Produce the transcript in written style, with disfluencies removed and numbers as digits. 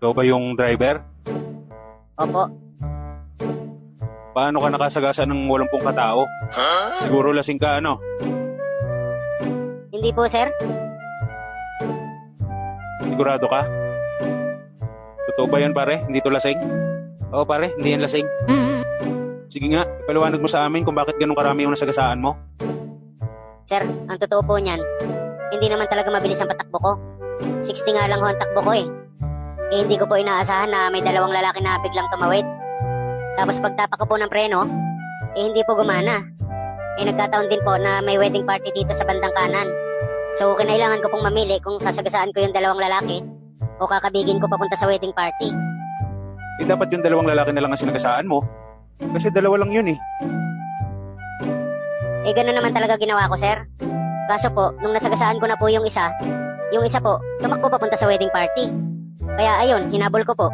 Ikaw ba yung driver? Opo. Paano ka nakasagasa ng 80 katao? Siguro lasing ka, ano? Hindi po, sir. Sigurado ka? Totoo ba yan, pare? Hindi to lasing? Oo, pare, hindi yan lasing. Sige nga, ipaliwanag mo sa amin kung bakit ganun karami yung nasagasaan mo. Sir, ang totoo po niyan, hindi naman talaga mabilis ang patakbo ko. 60 nga lang ho ang takbo ko eh. Hindi ko po inaasahan na may dalawang lalaki na biglang tumawid. Tapos pagtapak ko po ng preno, hindi po gumana. Nagkataon din po na may wedding party dito sa bandang kanan. So kinailangan ko pong mamili kung sasagasaan ko yung dalawang lalaki o kakabigin ko papunta sa wedding party. Dapat yung dalawang lalaki na lang ang sinagasaan mo. Kasi dalawa lang yun eh. Gano'n naman talaga ginawa ko, sir. Kaso po, nung nasagasaan ko na po yung isa po, tumakbo papunta sa wedding party. Kaya ayun, hinabol ko po.